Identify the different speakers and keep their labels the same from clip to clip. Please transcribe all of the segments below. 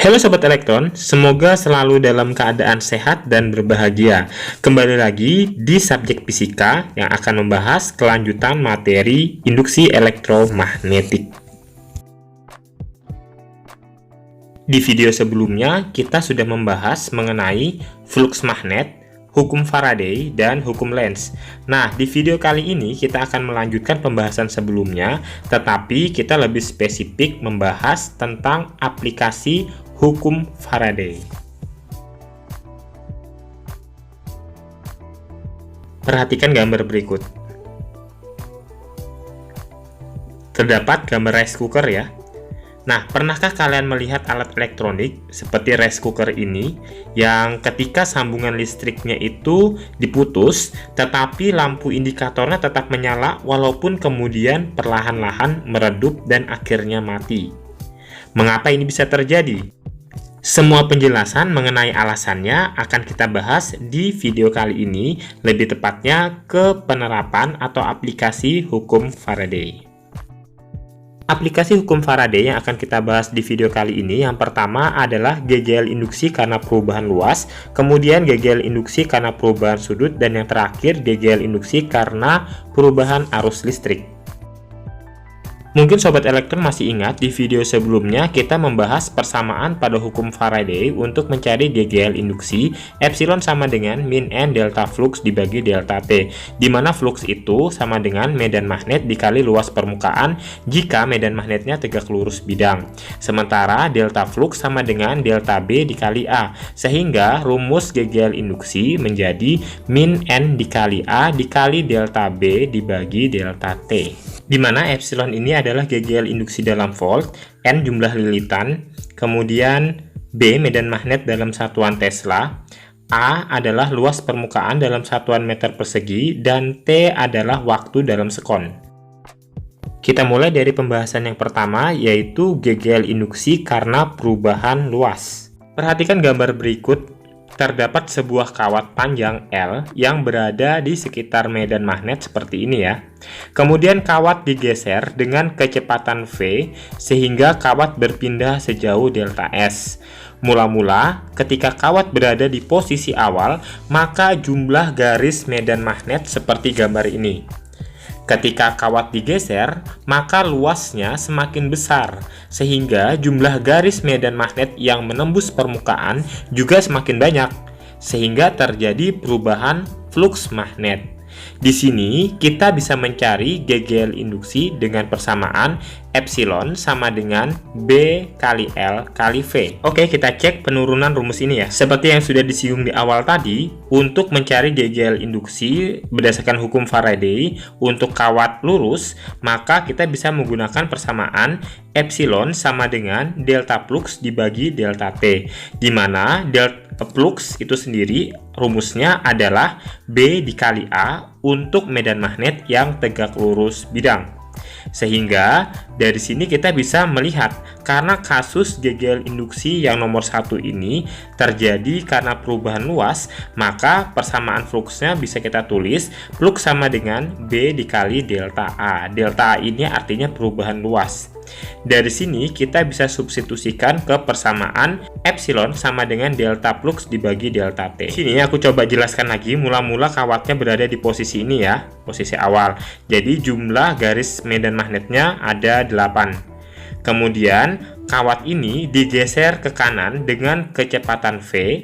Speaker 1: Halo Sobat Elektron, semoga selalu dalam keadaan sehat dan berbahagia. Kembali lagi di subjek fisika yang akan membahas kelanjutan materi induksi elektromagnetik. Di video sebelumnya, kita sudah membahas mengenai flux magnet, hukum Faraday, dan hukum Lenz. Nah, di video kali ini kita akan melanjutkan pembahasan sebelumnya, tetapi kita lebih spesifik membahas tentang aplikasi hukum Faraday. Perhatikan gambar berikut. Terdapat gambar rice cooker ya. Nah, pernahkah kalian melihat alat elektronik seperti rice cooker ini yang ketika sambungan listriknya itu diputus, tetapi lampu indikatornya tetap menyala walaupun kemudian perlahan-lahan meredup dan akhirnya mati? Mengapa ini bisa terjadi? Semua penjelasan mengenai alasannya akan kita bahas di video kali ini, lebih tepatnya ke penerapan atau aplikasi hukum Faraday. Aplikasi hukum Faraday yang akan kita bahas di video kali ini, yang pertama adalah GGL induksi karena perubahan luas, kemudian GGL induksi karena perubahan sudut, dan yang terakhir GGL induksi karena perubahan arus listrik. Mungkin Sobat Elektron masih ingat di video sebelumnya kita membahas persamaan pada hukum Faraday untuk mencari GGL induksi, epsilon sama dengan min N delta flux dibagi delta T, di mana flux itu sama dengan medan magnet dikali luas permukaan jika medan magnetnya tegak lurus bidang. Sementara delta flux sama dengan delta B dikali A, sehingga rumus GGL induksi menjadi min N dikali A dikali delta B dibagi delta T. Di mana epsilon ini adalah GGL induksi dalam volt, N jumlah lilitan, kemudian B medan magnet dalam satuan Tesla, A adalah luas permukaan dalam satuan meter persegi, dan T adalah waktu dalam sekon. Kita mulai dari pembahasan yang pertama, yaitu GGL induksi karena perubahan luas. Perhatikan gambar berikut. Terdapat sebuah kawat panjang L yang berada di sekitar medan magnet seperti ini ya. Kemudian kawat digeser dengan kecepatan V sehingga kawat berpindah sejauh delta S. Mula-mula ketika kawat berada di posisi awal, maka jumlah garis medan magnet seperti gambar ini. Ketika kawat digeser, maka luasnya semakin besar, sehingga jumlah garis medan magnet yang menembus permukaan juga semakin banyak, sehingga terjadi perubahan flux magnet. Di sini kita bisa mencari GGL induksi dengan persamaan epsilon sama dengan B kali L kali V. Oke, kita cek penurunan rumus ini ya. Seperti yang sudah disinggung di awal tadi, untuk mencari GGL induksi berdasarkan hukum Faraday untuk kawat lurus, maka kita bisa menggunakan persamaan epsilon sama dengan delta flux dibagi delta T, di mana delta flux itu sendiri rumusnya adalah B dikali A untuk medan magnet yang tegak lurus bidang. Sehingga dari sini kita bisa melihat karena kasus GGL induksi yang nomor 1 ini terjadi karena perubahan luas, maka persamaan fluxnya bisa kita tulis flux sama dengan B dikali delta A. Delta A ini artinya perubahan luas. Dari sini kita bisa substitusikan ke persamaan epsilon sama dengan delta flux dibagi delta T. Sini aku coba jelaskan lagi. Mula-mula kawatnya berada di posisi ini ya, posisi awal. Jadi jumlah garis medan magnetnya ada 8. Kemudian kawat ini digeser ke kanan dengan kecepatan V,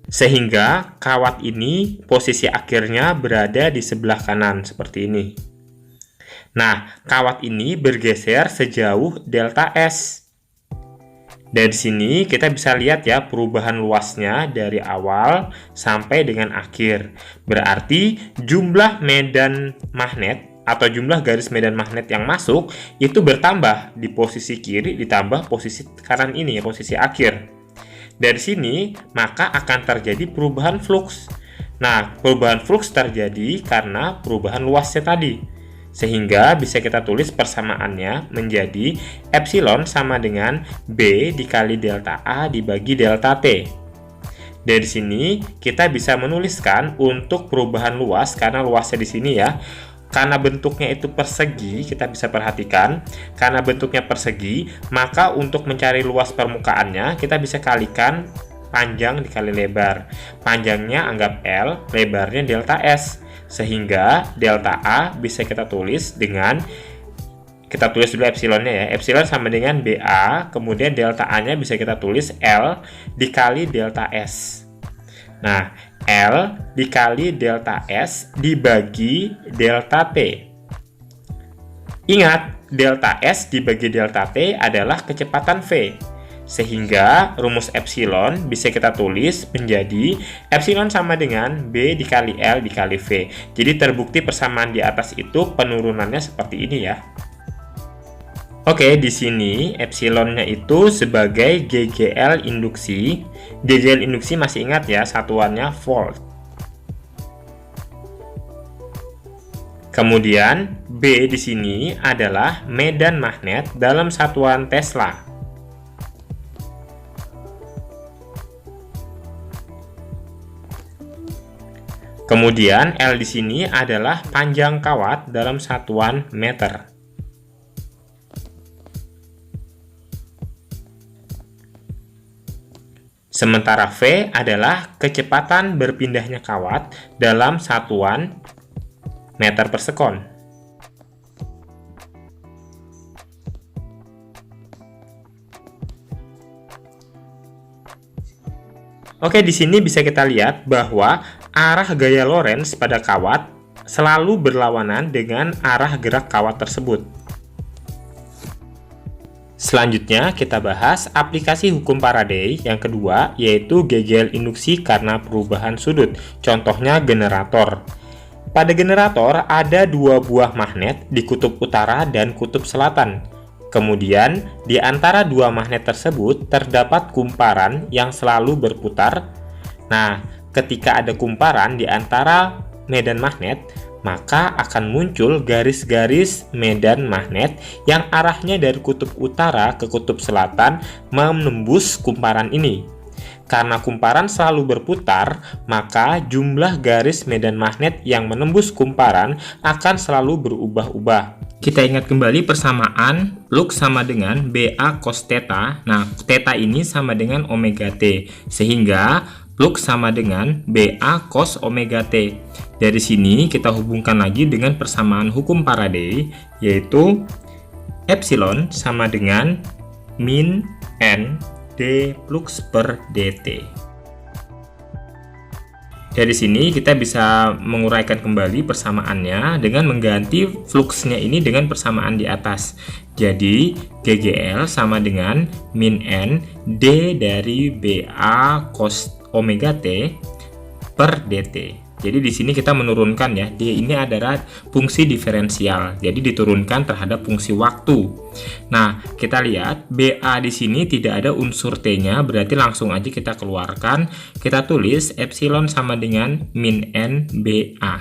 Speaker 1: sehingga kawat ini posisi akhirnya berada di sebelah kanan seperti ini. Nah, kawat ini bergeser sejauh delta S. Dari sini kita bisa lihat ya perubahan luasnya dari awal sampai dengan akhir. Berarti jumlah medan magnet atau jumlah garis medan magnet yang masuk itu bertambah di posisi kiri ditambah posisi kanan ini, posisi akhir. Dari sini maka akan terjadi perubahan flux. Nah, perubahan flux terjadi karena perubahan luasnya tadi. Sehingga bisa kita tulis persamaannya menjadi epsilon sama dengan B dikali delta A dibagi delta T. Dari sini kita bisa menuliskan untuk perubahan luas, karena luasnya di sini ya, karena bentuknya itu persegi, kita bisa perhatikan, karena bentuknya persegi, maka untuk mencari luas permukaannya, kita bisa kalikan panjang dikali lebar. Panjangnya anggap L, lebarnya delta S. Sehingga delta A bisa kita tulis dengan, kita tulis dulu epsilonnya ya, epsilon sama dengan BA, kemudian delta A-nya bisa kita tulis L dikali delta S. Nah, L dikali delta S dibagi delta T. Ingat, delta S dibagi delta T adalah kecepatan V. Sehingga rumus epsilon bisa kita tulis menjadi epsilon sama dengan B dikali L dikali V. Jadi terbukti persamaan di atas itu penurunannya seperti ini ya. Oke, di sini epsilonnya itu sebagai GGL induksi. GGL induksi masih ingat ya, satuannya volt. Kemudian B di sini adalah medan magnet dalam satuan Tesla. Kemudian L di sini adalah panjang kawat dalam satuan meter. Sementara V adalah kecepatan berpindahnya kawat dalam satuan meter per sekon. Oke, di sini bisa kita lihat bahwa arah gaya Lorentz pada kawat selalu berlawanan dengan arah gerak kawat tersebut. Selanjutnya kita bahas aplikasi hukum Faraday yang kedua, yaitu GGL induksi karena perubahan sudut. Contohnya generator. Pada generator ada dua buah magnet di kutub utara dan kutub selatan. Kemudian di antara dua magnet tersebut terdapat kumparan yang selalu berputar. Nah, ketika ada kumparan di antara medan magnet, maka akan muncul garis-garis medan magnet yang arahnya dari kutub utara ke kutub selatan menembus kumparan ini. Karena kumparan selalu berputar, maka jumlah garis medan magnet yang menembus kumparan akan selalu berubah-ubah. Kita ingat kembali persamaan lux sama dengan BA cos theta. Nah, theta ini sama dengan omega T, sehingga lux sama dengan BA cos omega T. Dari sini kita hubungkan lagi dengan persamaan hukum Faraday, yaitu epsilon sama dengan min N d flux per dt. Dari sini kita bisa menguraikan kembali persamaannya dengan mengganti fluxnya ini dengan persamaan di atas. Jadi GGL sama dengan min N d dari BA cos omega T per dt. Jadi di sini kita menurunkan ya, D ini adalah fungsi diferensial. Jadi diturunkan terhadap fungsi waktu. Nah, kita lihat BA di sini tidak ada unsur T-nya, berarti langsung aja kita keluarkan. Kita tulis epsilon sama dengan min N BA.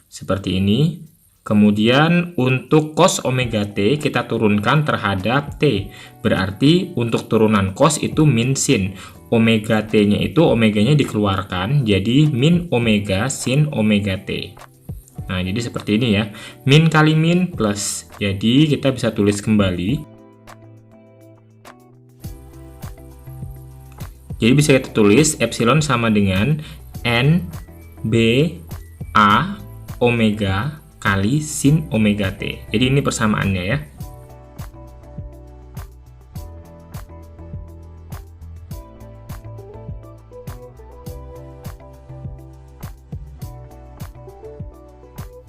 Speaker 1: Seperti ini. Kemudian untuk cos omega T kita turunkan terhadap T. Berarti untuk turunan cos itu min sin. Omega T-nya itu omeganya dikeluarkan, jadi min omega sin omega T. Nah, jadi seperti ini ya. Min kali min plus. Jadi kita bisa tulis kembali. Jadi bisa kita tulis epsilon sama dengan N B A omega kali sin omega T. Jadi ini persamaannya ya.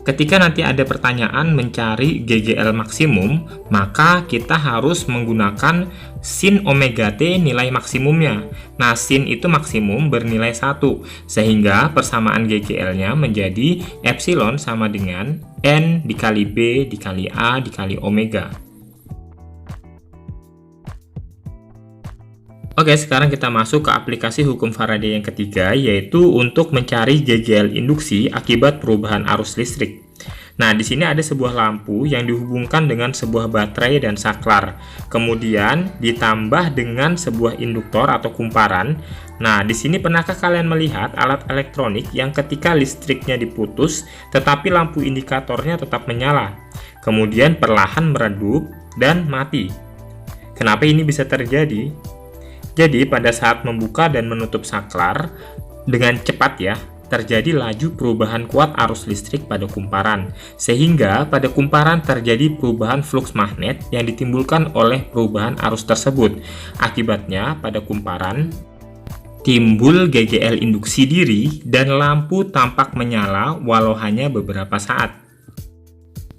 Speaker 1: Ketika nanti ada pertanyaan mencari GGL maksimum, maka kita harus menggunakan sin omega T nilai maksimumnya. Nah, sin itu maksimum bernilai 1, sehingga persamaan GGL-nya menjadi epsilon sama dengan N dikali B dikali A dikali omega. Oke, sekarang kita masuk ke aplikasi hukum Faraday yang ketiga, yaitu untuk mencari GGL induksi akibat perubahan arus listrik. Nah, di sini ada sebuah lampu yang dihubungkan dengan sebuah baterai dan saklar. Kemudian ditambah dengan sebuah induktor atau kumparan. Nah, di sini pernahkah kalian melihat alat elektronik yang ketika listriknya diputus, tetapi lampu indikatornya tetap menyala, kemudian perlahan meredup dan mati? Kenapa ini bisa terjadi? Jadi, pada saat membuka dan menutup saklar, dengan cepat ya, terjadi laju perubahan kuat arus listrik pada kumparan, sehingga pada kumparan terjadi perubahan fluks magnet yang ditimbulkan oleh perubahan arus tersebut. Akibatnya, pada kumparan timbul GGL induksi diri dan lampu tampak menyala walau hanya beberapa saat.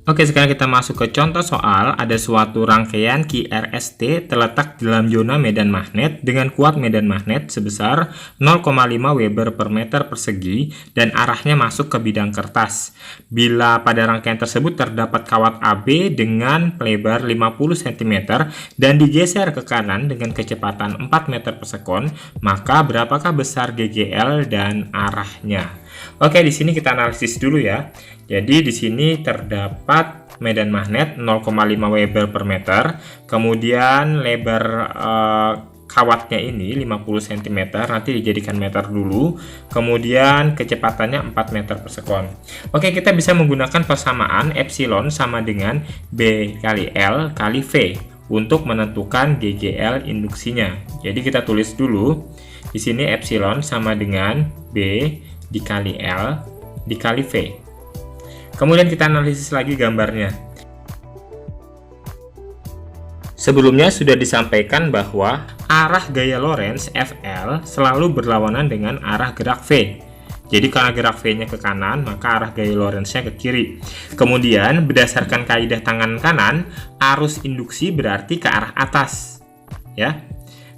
Speaker 1: Oke, sekarang kita masuk ke contoh soal. Ada suatu rangkaian QRST terletak dalam zona medan magnet dengan kuat medan magnet sebesar 0,5 Weber per meter persegi dan arahnya masuk ke bidang kertas. Bila pada rangkaian tersebut terdapat kawat AB dengan lebar 50 cm dan digeser ke kanan dengan kecepatan 4 meter per sekon, maka berapakah besar GGL dan arahnya? Oke, di sini kita analisis dulu ya. Jadi di sini terdapat medan magnet 0,5 Weber per meter, kemudian lebar kawatnya ini 50 cm, nanti dijadikan meter dulu, kemudian kecepatannya 4 meter per sekon. Oke, kita bisa menggunakan persamaan epsilon sama dengan B kali L kali V untuk menentukan GGL induksinya. Jadi kita tulis dulu, di sini epsilon sama dengan B dikali L dikali V. Kemudian kita analisis lagi gambarnya. Sebelumnya sudah disampaikan bahwa arah gaya Lorentz FL selalu berlawanan dengan arah gerak V. Jadi karena gerak V-nya ke kanan, maka arah gaya Lorentz-nya ke kiri. Kemudian berdasarkan kaidah tangan kanan, arus induksi berarti ke arah atas. Ya.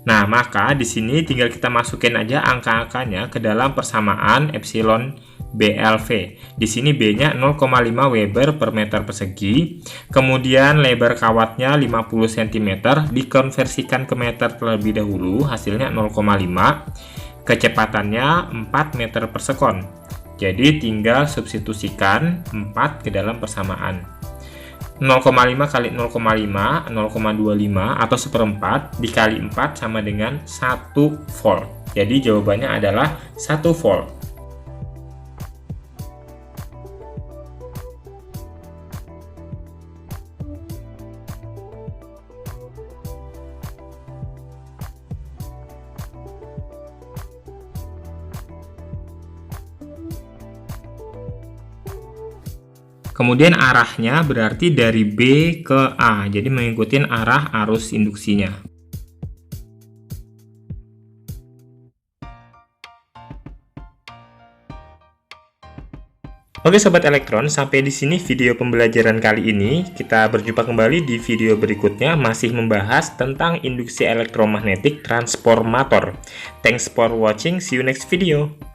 Speaker 1: Nah, maka di sini tinggal kita masukin aja angka-angkanya ke dalam persamaan epsilon BLV. Di sini B-nya 0,5 Weber per meter persegi. Kemudian lebar kawatnya 50 cm, dikonversikan ke meter terlebih dahulu, hasilnya 0,5. Kecepatannya 4 meter per sekon. Jadi tinggal substitusikan 4 ke dalam persamaan. 0,5 kali 0,5, 0,25 atau seperempat dikali 4 sama dengan 1 volt. Jadi jawabannya adalah 1 volt. Kemudian arahnya berarti dari B ke A, jadi mengikuti arah arus induksinya. Oke Sobat Elektron, sampai di sini video pembelajaran kali ini. Kita berjumpa kembali di video berikutnya, masih membahas tentang induksi elektromagnetik transformator. Thanks for watching, see you next video.